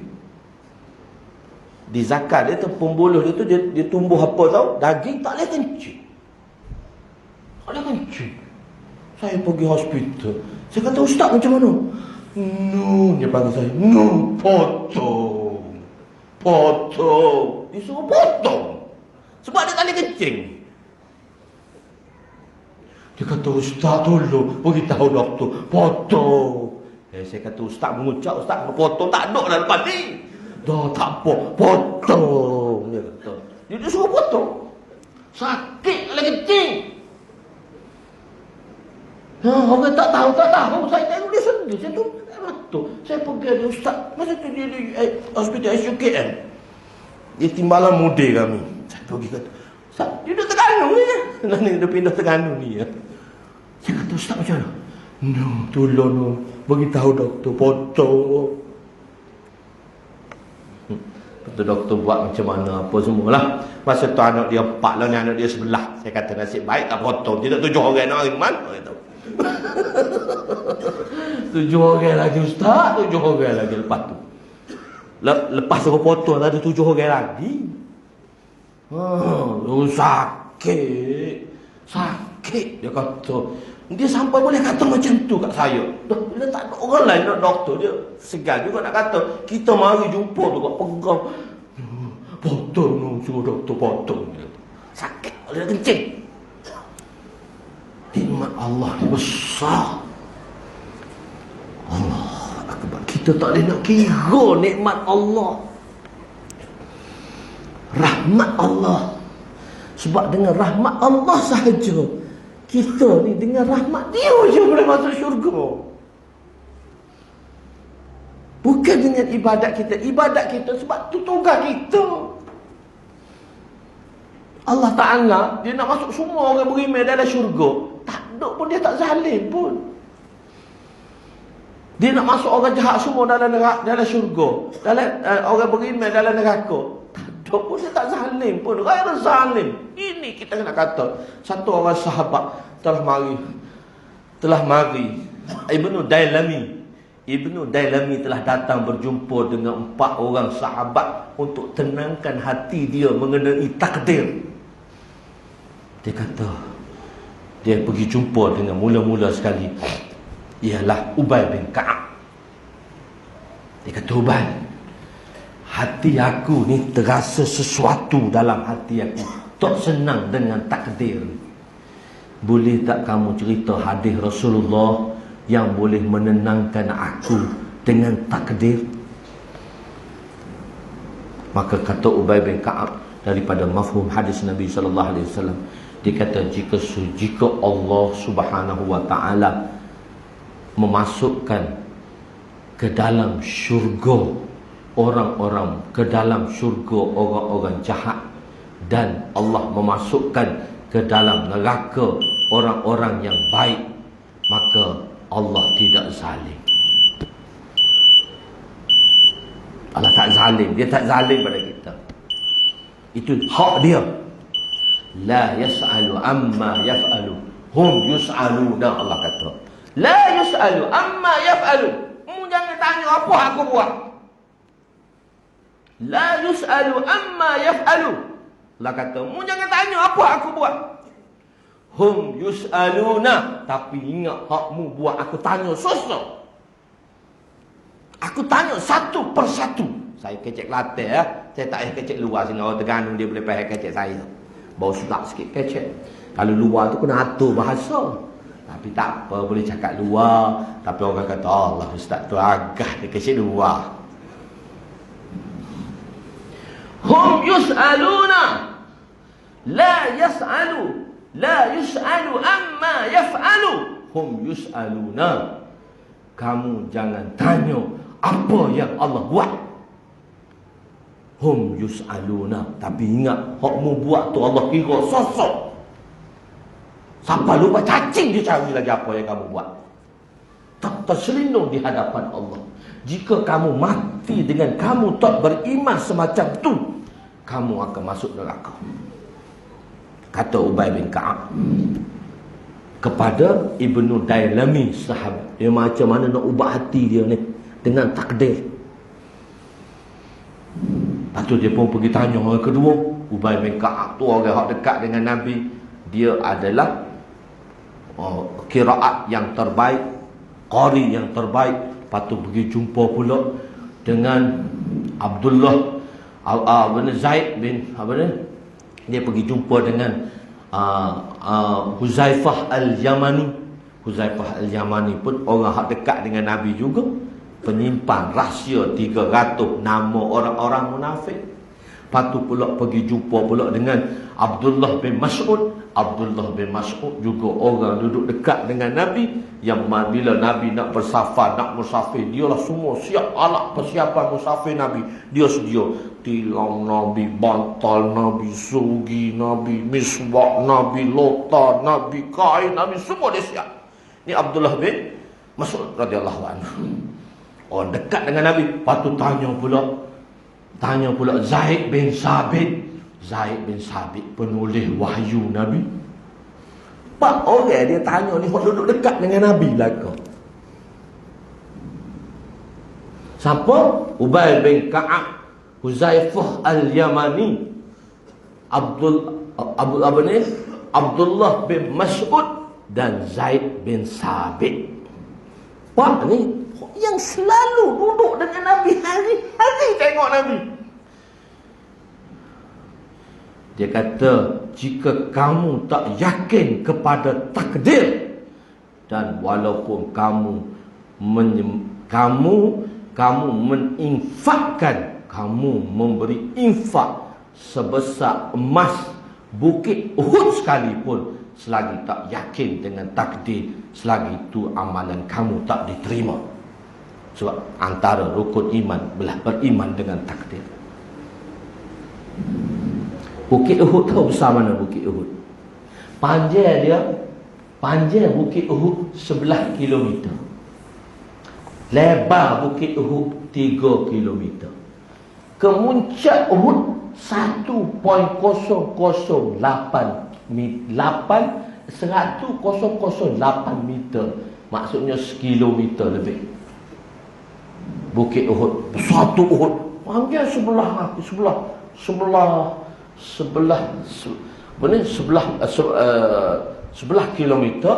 Di zakat dia tu, pembuluh dia tu, dia tumbuh apa tahu? Daging, tak boleh kencing. Tak boleh kencing. Saya pergi hospital. Saya kata, ustaz macam mana? No, dia panggil saya. No, potong. Disuruh potong sebab dia tak boleh kencing. Dia kata, ustaz tolong beritahu doktor potong. Saya kata, ustaz mengucap, ustaz potong tak ada dah lepas ni. Dah tak apa, potong. Dia kata, dia suruh potong. Sakit kalau kencing. Orang tak tahu. Saya tengok dia sedih. Saya tu betul. Saya pergi ada ustaz. Masa tu dia di hospital SUKM. Dia timbalan muda kami. Saya pergi kata, ustaz, dia dah Terengganu ni ya. Dia pindah Terengganu ni ya. Saya kata, ustaz macam mana? No, tolong no. Beritahu doktor potong. Betul doktor buat macam mana apa semualah. Masa tu anak dia 4 lah, ni anak dia 11. Saya kata nasib baik tak potong. Tidak 7 orang nak hari mana kata. 7 orang lagi ustaz, 7 orang lagi lepas tu. Lepas suruh potong ada 7 orang lagi. Sakit dia kata. Dia sampai boleh kata macam tu kat saya. Dia tak ada orang lain nak doktor. Dia segan juga nak kata. Kita mari jumpa tu kat pegang. Potong, suruh doktor potong. Sakit, dia kencing. Nikmat Allah besar. Allah Akbar. Kita tak boleh nak kira nikmat Allah. Rahmat Allah. Sebab dengan rahmat Allah sahaja kita ni dengan rahmat dia je boleh masuk syurga. Bukan dengan ibadat kita. Ibadat kita sebab tu tugas kita. Allah Ta'ala dia nak masuk semua orang beriman dalam syurga. Tak ada pun dia tak zalim pun. Dia nak masuk orang jahat semua dalam syurga. Dalam orang beriman dalam neraka. Tak ada pun dia tak zalim pun. Ghair zalim. Ini kita kena kata. Satu orang sahabat telah mari Ibnu Dailami telah datang berjumpa dengan 4 orang sahabat untuk tenangkan hati dia mengenai takdir. Dia kata, dia pergi jumpa dengan mula-mula sekali ialah Ubay bin Ka'ab. Dia kata, Ubay, hati aku ni terasa sesuatu dalam hati aku. Tak senang dengan takdir. Boleh tak kamu cerita hadis Rasulullah yang boleh menenangkan aku dengan takdir? Maka kata Ubay bin Ka'ab daripada mafhum hadis Nabi sallallahu alaihi wasallam, dia kata jika Allah Subhanahu wa taala memasukkan ke dalam syurga orang-orang, ke dalam syurga orang-orang jahat, dan Allah memasukkan ke dalam neraka orang-orang yang baik, maka Allah tidak zalim. Allah tak zalim. Dia tak zalim pada kita. Itu hak dia. La yas'alu amma yaf'alu hum yus'aluna. Allah kata la yus'alu amma yaf'alu. Jangan tanya apa aku buat. La yus'alu amma yaf'alu. Allah kata jangan tanya apa aku buat. Hum yus'aluna. Tapi ingat hakmu buat aku tanya susah. Aku tanya satu persatu. Saya kecek Kelantan ya. Saya tak payah kecek luar sini. Orang Terengganu dia boleh faham kecek saya. Bau sedap sikit kecek. Kalau luar tu kena atur bahasa. Tapi tak apa, boleh cakap luar. Tapi orang kata, Allah Ustaz tu agah dia kecek luar. Hum yus'aluna. La yas'alu. La yus'alu amma yaf'alu. Hum yus'aluna. Kamu jangan tanya apa yang Allah buat. Hum yus'aluna. Tapi ingat, hakmu buat tu Allah kira sosok. Sampai lupa cacing dia cari lagi apa yang kamu buat. Tak terselindung di hadapan Allah. Jika kamu mati dengan kamu tak beriman semacam tu, kamu akan masuk neraka. Kata Ubay bin Ka'ab kepada Ibnu Dailami sahabat. Dia macam mana nak ubah hati dia ni dengan takdir. Lepas tu dia pun pergi tanya orang kedua. Ubay bin Ka'ab tu orang yang dekat dengan Nabi. Dia adalah qiraat yang terbaik, qari yang terbaik. Lepas tu pergi jumpa pula dengan Abdullah bin Zaid bin dia pergi jumpa dengan Huzaifah al-Yamani. Huzaifah al-Yamani pun orang hak dekat dengan Nabi juga, penyimpan rahsia 300 nama orang-orang munafik. Lepas tu pula pergi jumpa pula dengan Abdullah bin Mas'ud. Abdullah bin Mas'ud juga orang duduk dekat dengan Nabi, yang bila Nabi nak bersafar, nak musafir, dialah semua siap alat persiapan musafir Nabi. Dia sedia tilang Nabi, bantal Nabi, sugi Nabi, misbah Nabi, lota Nabi, kain Nabi, semua dia siap. Ni Abdullah bin Mas'ud radhiyallahu anhu, orang dekat dengan Nabi. Lepas tu tanya pula Zaid bin Sabit. Zaid bin Sabit penulis wahyu Nabi. Pak orang dia tanya ni, duduk dekat dengan Nabi lah kau. Siapa? Ubay bin Ka'ab, Huzaifah al-Yamani, Abdullah bin Mas'ud dan Zaid bin Sabit. Pak ni yang selalu duduk dengan Nabi, hari-hari tengok Nabi. Dia kata, jika kamu tak yakin kepada takdir, dan walaupun kamu meninfakkan, kamu memberi infak sebesar emas bukit Uhud sekalipun, selagi tak yakin dengan takdir, selagi itu amalan kamu tak diterima. Sebab antara rukun iman belah beriman dengan takdir. Bukit Uhud, tahu besar mana Bukit Uhud? Panjang Bukit Uhud 11 km. Lebar Bukit Uhud 3 km. Kemuncak Uhud 1.008 meter. Maksudnya sekilometer lebih. Bukit Uhud, satu Uhud, panjang sebelah kilometer.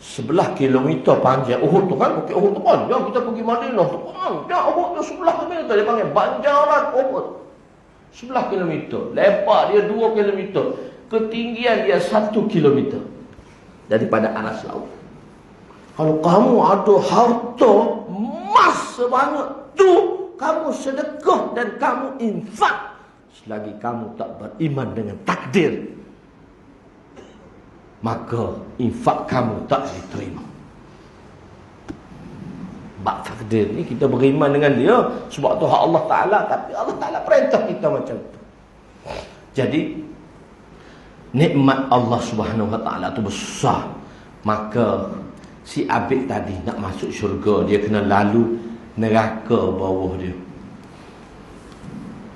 11 kilometer panjang Uhud tu kan. Bukit Uhud tu kan, yang kita pergi Madinah tu panjang Uhud tu 11 kilometer. Dia panggil banjaran Uhud. 11 kilometer, lebar dia 2 kilometer, ketinggian dia 1 kilometer daripada aras laut. Kalau kamu ada harta emas sebanyak tu, kamu sedekah dan kamu infak, selagi kamu tak beriman dengan takdir, maka infak kamu tak diterima. Bak takdir ni kita beriman dengan dia sebab tu hak Allah Ta'ala, tapi Allah Ta'ala perintah kita macam tu. Jadi nikmat Allah Subhanahu Wa Ta'ala tu besar. Maka si Abid tadi nak masuk syurga, dia kena lalu neraka bawah dia.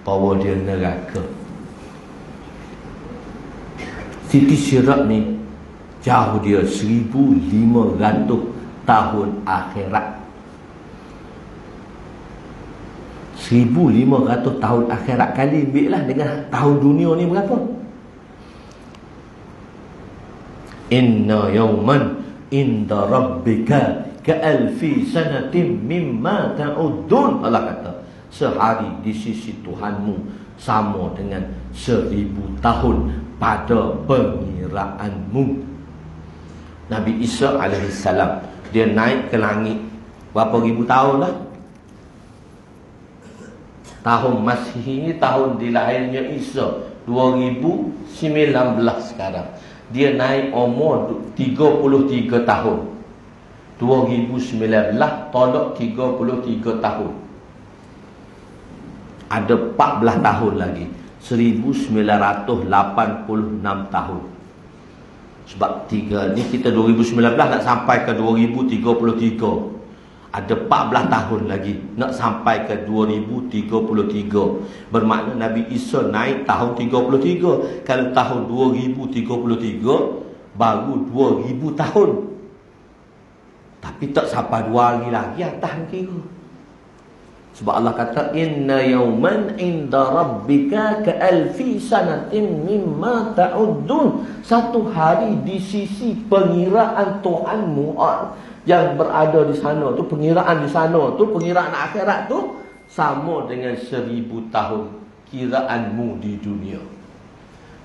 Bawah dia neraka. Siti Syirah ni jauh dia 1,500 tahun akhirat. 1,500 tahun akhirat kali ambillah dengan tahun dunia ni berapa? Inna yawman inda rabbika ka'alfi sanatin mimma ta'udun. Allah kata, sehari di sisi Tuhanmu sama dengan 1,000 tahun pada pengiraanmu. Nabi Isa alaihissalam, dia naik ke langit berapa ribu tahun lah. Tahun Masihi ni tahun dilahirnya Isa 2019 sekarang. Dia naik umur 33 tahun. 2019 tolak 33 tahun. Ada 14 tahun lagi, 1986 tahun. Sebab 3 ni kita 2019 nak sampai ke 2033. Ada 14 tahun lagi nak sampai ke 2033. Bermakna Nabi Isa naik tahun 33. Kalau tahun 2033 baru 2000 tahun. Tapi tak sampai 2 hari lagi atas kira. Sebab Allah kata, inna yawman inda rabbika ka'alfi sanatin mimma ta'udun. Satu hari di sisi pengiraan Tuhanmu yang berada di sana tu, pengiraan di sana tu, pengiraan akhirat tu, sama dengan 1,000 tahun kiraanmu di dunia.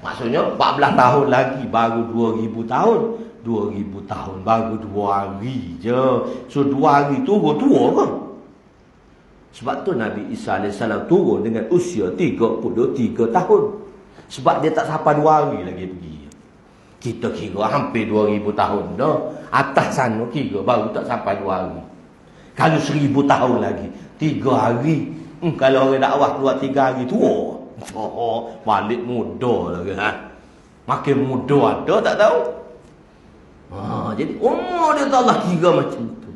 Maksudnya 14 tahun lagi baru 2,000 tahun. 2,000 tahun baru 2 hari je. So 2 hari turun tua ke? Sebab tu Nabi Isa AS turun dengan usia 33 tahun. Sebab dia tak sampai 2 hari lagi pergi. Kita kira hampir 2,000 tahun dah. Atas sana kira baru tak sampai 2 hari. Kalau 1,000 tahun lagi 3 hari. Kalau orang dakwah keluar 3 hari tua. Balik muda lagi. Makin muda ada tak tahu. Jadi umur dia tak Allah kira macam tu.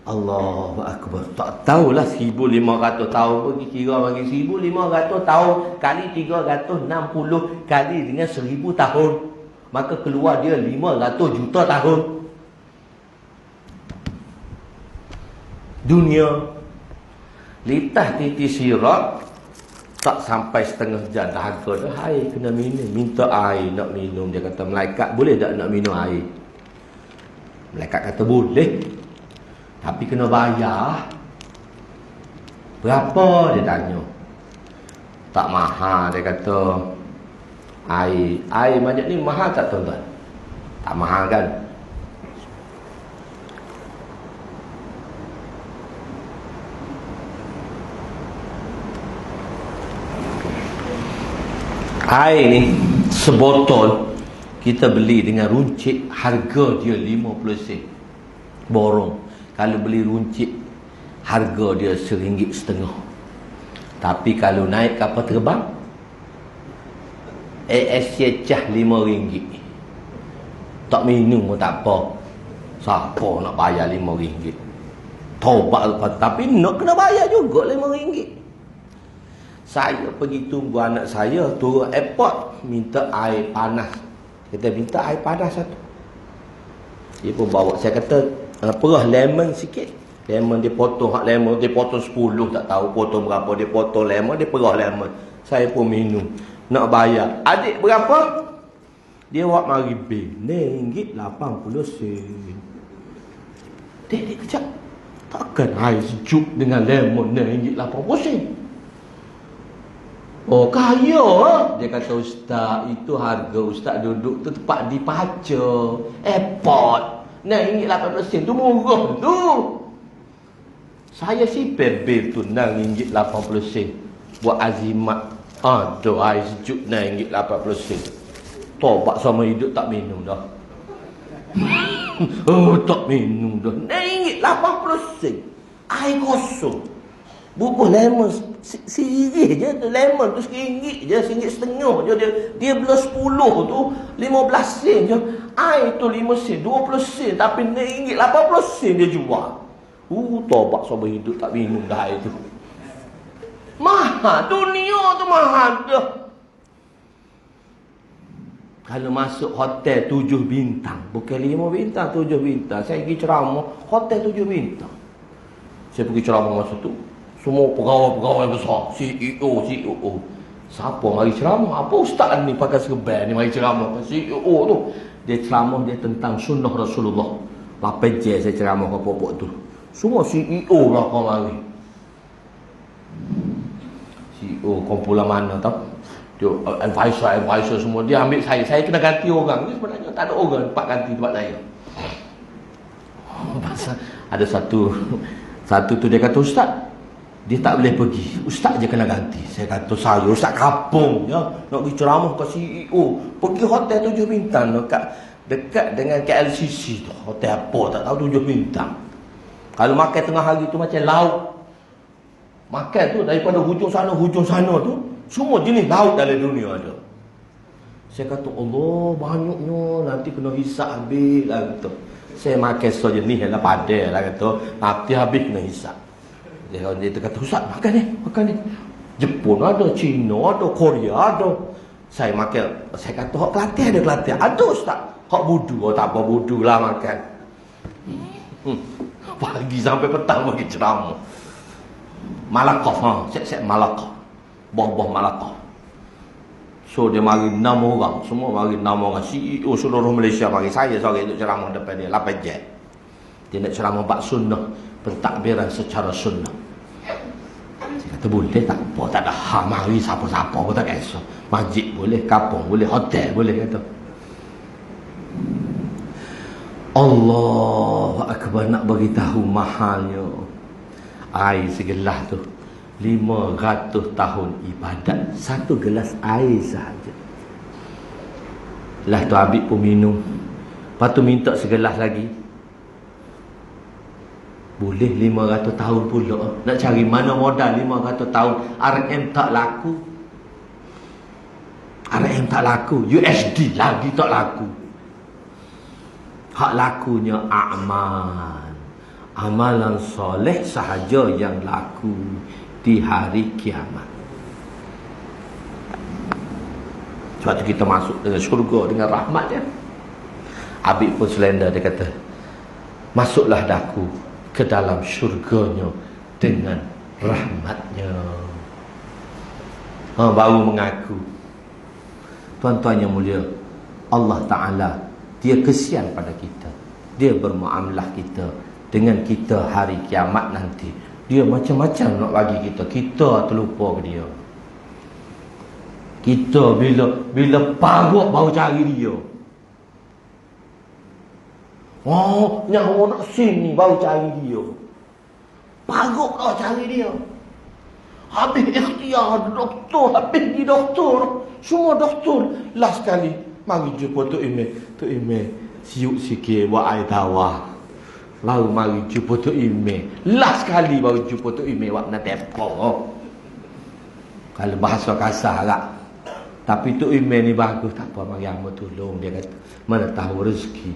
Allahu Akbar. Tak tahulah 1,500 tahun pergi kira bagi 1,500 tahun kali 360 kali dengan 1,000 tahun. Maka keluar dia 500 juta tahun. Dunia litah titi sirat tak sampai setengah jam dahaga dah. Air kena minum. Minta air nak minum. Dia kata, malaikat boleh tak nak minum air? Malaikat kata boleh, tapi kena bayar. Berapa? Dia tanya. Tak mahal. Dia kata air banyak ni mahal tak tuan-tuan? Tak mahal kan? Air ni sebotol kita beli dengan runcit, harga dia 50 sen. Borong. Kalau beli runcit, harga dia RM1.50. Tapi kalau naik kapal terbang, ASC cah RM5. Tak minum pun tak apa. Siapa nak bayar RM5? Taubat. Tapi nak kena bayar juga RM5. Saya pergi tunggu anak saya turun airport, minta air panas. Kita minta air panas satu. Dia pun bawa. Saya kata, perah lemon sikit. Lemon dia potong, hak lemon dia potong 10, tak tahu potong berapa. Dia potong lemon, dia perah lemon. Saya pun minum. Nak bayar. Adik berapa? Dia buat mari bil. RM80. Dek kejap. Takkan air sejuk dengan lemon RM80? Oh, kaya. Dia kata, ustaz, itu harga ustaz duduk tu tempat di Paca airport. RM80 tu murah tu. Saya sipir bil tu RM80 buat azimat. Tu air sejuk RM80. Tobat sama hidup tak minum dah. Tak minum dah. RM80. Air kosong. Bubuh lemon sirih je tu, lemon tu RM1 je, RM1.50 je dia belah 10 tu 15 sen je. Air tu 5 sen, 20 sen, tapi RM80 dia jual. Tobat sama hidup tak minum dah air tu. Mahal, dunia tu mahal dah. Kalau masuk hotel 7 bintang, bukan 5 bintang, 7 bintang. Saya pergi ceramah hotel 7 bintang. Saya pergi ceramah masa tu, semua pegawai-pegawai besar, CEO. Siapa mari ceramah? Apa ustaz ni pakai serban ni mari ceramah? CEO tu. Dia ceramah dia tentang sunnah Rasulullah. 8 jam saya ceramah ke pokok tu. Semua CEO belakang mari. CEO kumpulan mana tau? Dia advisor semua. Dia ambil saya. Saya kena ganti orang. Ni sebenarnya tak ada orang tempat ganti tempat saya. Pasal ada satu tu dia kata, ustaz, dia tak boleh pergi. Ustaz je kena ganti. Saya kata, saya ustaz kampung ya, nak pergi ceramah ke CEO. Pergi hotel 7 bintang dekat dengan KLCC tu. Hotel apa tak tahu 7 bintang. Kalau makan tengah hari tu macam laut. Makan tu daripada hujung sana tu, semua jenis laut dalam dunia ada. Saya kata, Allah banyaknya, nanti kena hisap habis lah kata. Saya makan sejenis lah padai lah kata, nanti habis kena hisap. Dia kata, ustaz makan ni. Jepun ada, Cina ada, Korea ada. Saya makan. Saya kata, hak Kelantan ada Kelantan. Ada ustaz. Hak budu, tak apa budu lah makan. Pagi sampai petang bagi ceramah. Malakah, set Malakah. Buah-buah Malakah. So dia mari 6 orang. Semua mari 6 orang. CEO seluruh Malaysia mari. Saya seorang duduk ceramah depan dia 8 jam. Dia nak ceramah bab sunnah, pentadbiran secara sunnah. Saya kata boleh tak apa, tak ada hal mari siapa-siapa pun tak kisah. Masjid boleh, kampung boleh, hotel boleh kata. Allahu Akbar, nak beritahu mahalnya air segelas tu. 500 tahun ibadat satu gelas air sahaja. Lah tu habis pun minum. Lepas tu minta segelas lagi. Boleh 500 tahun pula. Nak cari mana modal 500 tahun. RM tak laku. RM tak laku. USD lagi tak laku. Hak lakunya amal. Amalan soleh sahaja yang laku di hari kiamat. Sebab tu kita masuk dengan syurga, dengan rahmat dia. Habib pun selenda dia kata, masuklah daku ke dalam syurganya dengan rahmatnya. Baru mengaku. Tuan-tuan yang mulia, Allah Ta'ala, dia kesian pada kita. Dia bermuamalah kita dengan kita hari kiamat nanti. Dia macam-macam nak bagi kita. Kita terlupa ke dia. Kita bila parut baru cari dia. Nyawa nak sini baru cari dia. Parut baru cari dia. Habis ikhtiar doktor, habis di doktor, semua doktor. Last sekali mari jumpa Tok Imeh. Tok Imeh, siuk sikit buat air tawar. Baru mari jumpa Tok Imeh. Last sekali baru jumpa Tok Imeh buat nak tepok. Kalau bahasa kasar lah. Tapi Tok Imeh ni bagus, tak apa, mari hamba tolong. Dia kata, mana tahu rezeki.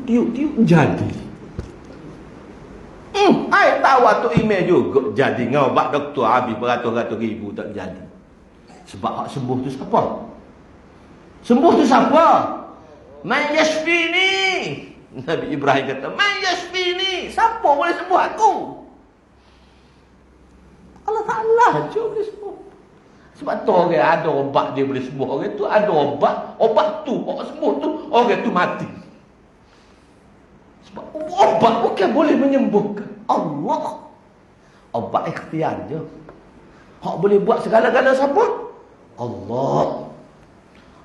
Tiup-tiup jadi. Air tawar Tok Imeh juga jadi. Ngobat doktor habis beratus-ratus ribu tak jadi. Sebab hak sembuh tu siapa? Sembuh tu siapa? Man yashfini. Nabi Ibrahim kata, man yashfini. Siapa boleh sembuh aku? Allah Ta'ala je boleh sembuh. Sebab tu orang ada obat dia boleh sembuh. Orang tu ada obat tu, orang sembuh tu, orang tu mati. Sebab obat bukan boleh menyembuhkan. Allah. Obat ikhtiar je. Hak boleh buat segala-gala siapa? Allah.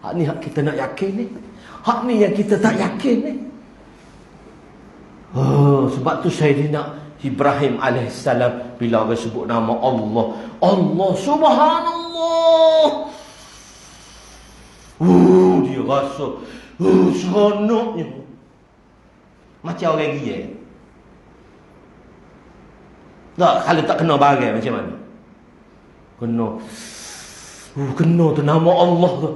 Hak ni hak kita nak yakin ni. Hak ni yang kita tak yakin ni. Sebab tu Sayyidina Ibrahim AS bila orang sebut nama Allah, Allah Subhanallah, dia rasa seronoknya macam orang gila. Tak, kalau tak kena bagai macam mana? Kena tu nama Allah tu.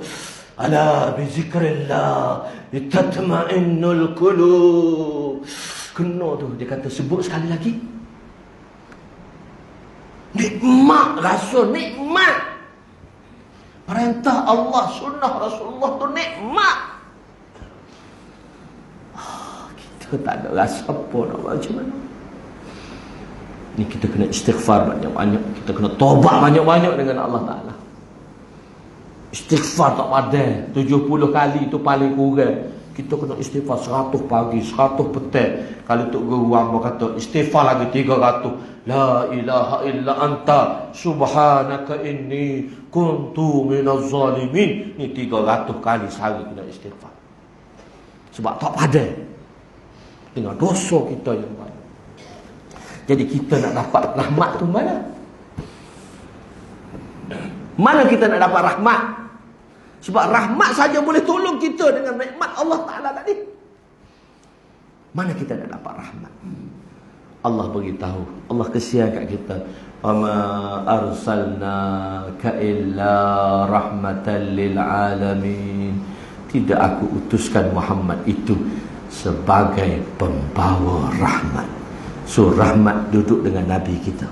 Ala bi zikrillah tatma'innul qulub. Kena tu, dia kata sebut sekali lagi. Nikmat, rasa nikmat. Perintah Allah, sunnah Rasulullah tu nikmat. Kita tak ada rasa apa nak macam mana. Ni kita kena istighfar banyak-banyak. Kita kena tobat banyak-banyak dengan Allah Ta'ala. Istighfar tak padai 70 kali itu paling kurang. Kita kena istighfar 100 pagi, 100 petang. Kalau Tok Guru hamba kata istighfar lagi 300. La ilaha illa anta subhanaka inni kuntu minaz zalimin. Ni 300 kali sehari kena istighfar. Sebab tak padai dengan dosa kita yang banyak. Jadi kita nak dapat rahmat tu mana? Mana kita nak dapat rahmat? Sebab rahmat saja boleh tolong kita dengan nikmat Allah Ta'ala tadi. Mana kita nak dapat rahmat? Allah beritahu, Allah kesian kat kita. Wama arsalnaka illa rahmatan lil alamin. Tidak aku utuskan Muhammad itu sebagai pembawa rahmat. So rahmat duduk dengan Nabi kita.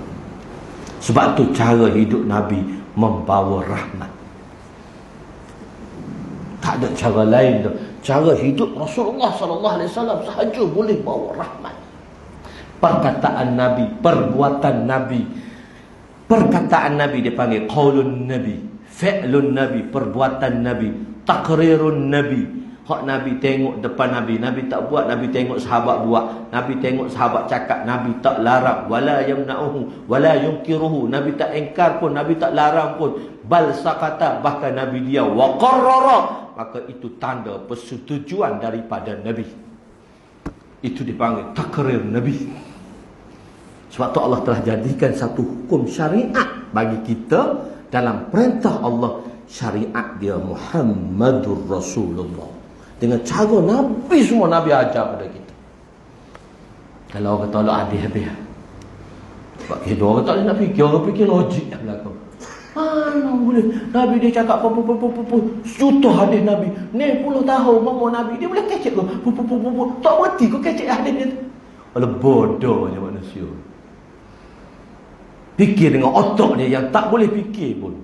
Sebab tu cara hidup Nabi membawa rahmat. Tak ada cara lain tu. Cara hidup Rasulullah SAW sahaja boleh bawa rahmat. Perkataan Nabi, perbuatan Nabi. Perkataan Nabi dia panggil qaulun Nabi, fi'lun Nabi, perbuatan Nabi, taqrirun Nabi. Hak Nabi tengok depan Nabi, Nabi tak buat, Nabi tengok sahabat buat, Nabi tengok sahabat cakap, Nabi tak larang, wala yamna'uhu wala yunkiruhu, Nabi tak engkar pun, Nabi tak larang pun, bal sakata, bahkan Nabi dia wa qarrara, maka itu tanda persetujuan daripada Nabi. Itu dipanggil takrir Nabi. Sebab tu Allah telah jadikan satu hukum syariat bagi kita dalam perintah Allah. Syariat dia Muhammadur Rasulullah. Dengan cara Nabi, semua Nabi ajar pada kita. Kalau orang kata Allah adil habis. Sebab kita orang tak boleh nak fikir. Orang fikir logik dah belakang. Mana boleh Nabi dia cakap sejuta hadis Nabi, ni puluh tahun mama Nabi, dia boleh kecek ke? Tak berhenti kau kecek hadis dia. Alah bodohnya manusia. Fikir dengan otak dia yang tak boleh fikir pun.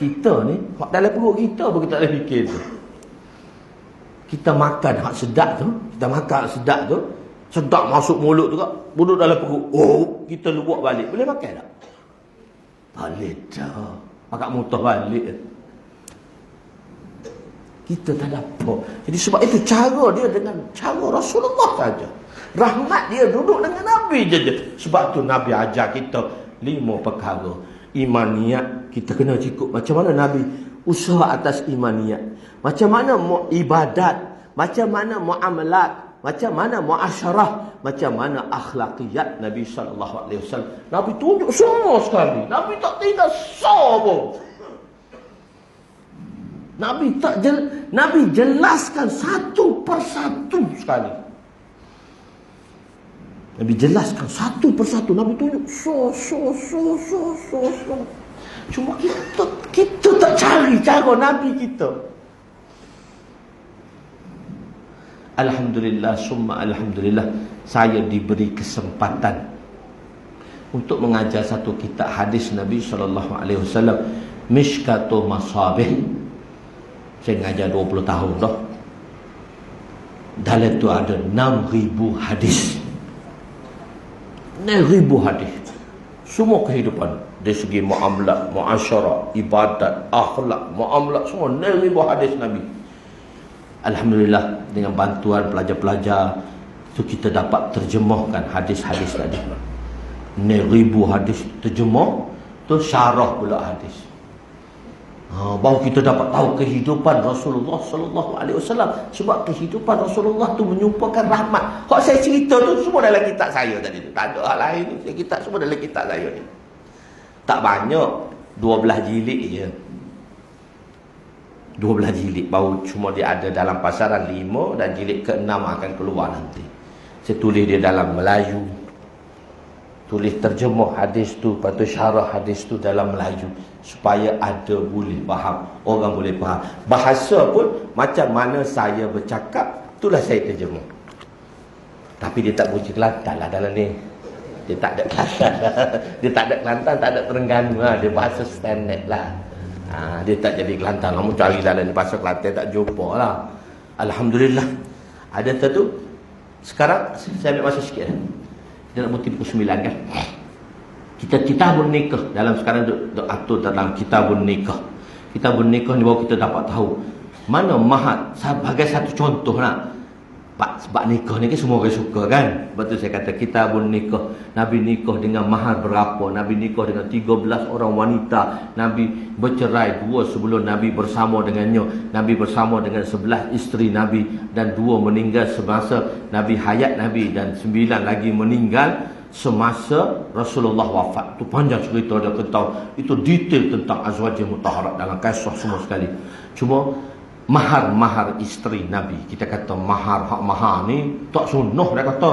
Kita ni dalam perut kita pun kita tak boleh fikir tu. Kita makan hak sedap tu, kita makan hak sedap tu, Sedap masuk mulut tu kak. Duduk dalam perut. Oh, kita luak balik. Boleh makan tak? Boleh tak. Pakat mutah balik. Kita tak dapat. Jadi sebab itu cara dia dengan cara Rasulullah saja. Rahmat dia duduk dengan Nabi je. Sebab tu Nabi ajar kita 5 perkara. Imaniyat. Kita kena cikuk macam mana Nabi usaha atas imaniyat. Macam mana ibadat. Macam mana muamalat. Macam mana muasyarah, macam mana akhlakiyat Nabi SAW. Nabi tunjuk semua sekali. Nabi tak tinggal pun. Nabi jelaskan satu persatu sekali. Nabi jelaskan satu persatu. Nabi tunjuk so. Cuma kita tak cari cara Nabi kita. Alhamdulillah, summa alhamdulillah, saya diberi kesempatan untuk mengajar satu kitab hadis Nabi SAW, Mishkatul Masabih. Saya mengajar 20 tahun dah. Dalam itu ada 6,000 hadis. 6,000 hadis. Semua kehidupan. Dari segi muamalat, muasyarah, ibadat, akhlak, muamalat, semua 6,000 hadis Nabi. Alhamdulillah, dengan bantuan pelajar-pelajar itu kita dapat terjemahkan hadis-hadis tadi. 6,000 hadis terjemah, tu syarah pula hadis. Baru kita dapat tahu kehidupan Rasulullah SAW. Sebab kehidupan Rasulullah tu menyumpahkan rahmat. Kalau saya cerita tu semua dalam kitab saya tadi tu. Tak ada hal lain ni. Kitab semua dalam kitab saya ni. Tak banyak, 12 jilid je. 12 jilid. Baru cuma dia ada dalam pasaran 5 dan jilid ke-6 akan keluar nanti. Saya tulis dia dalam Melayu. Tulis terjemah hadis tu, lepas tu syarah hadis tu dalam Melayu. Supaya ada boleh faham. Orang boleh faham. Bahasa pun macam mana saya bercakap, itulah saya terjemah. Tapi dia tak bunyi Kelantan lah dalam ni. Dia tak ada Kelantan. Dia tak ada Kelantan, tak ada Terengganu lah. Dia bahasa standard lah. Dia tak jadi Kelantan. Kamu cari dalam bahasa Kelantan tak jumpa lah. Alhamdulillah. Ada satu. Sekarang saya ambil masa sikit. Dia nak berhenti pukul 9 kan. Kita kitabun nikah. Dalam sekarang duk atur dalam kitabun nikah. Kitabun nikah ni baru kita dapat tahu mana mahar. Sebagai satu contoh lah. Sebab nikah ni kan semua orang suka kan. Sebab tu saya kata kitabun nikah. Nabi nikah dengan mahar berapa. Nabi nikah dengan 13 orang wanita. Nabi bercerai 2 sebelum Nabi bersama dengannya. Nabi bersama dengan 11 isteri Nabi. Dan 2 meninggal semasa Nabi hayat Nabi. Dan 9 lagi meninggal semasa Rasulullah wafat. Itu panjang cerita dia ketahu. Itu detail tentang azwajih mutahharat dalam kisah semua sekali. Cuma mahar isteri Nabi. Kita kata mahar, hak mahar ni tak sunnah. Dia kata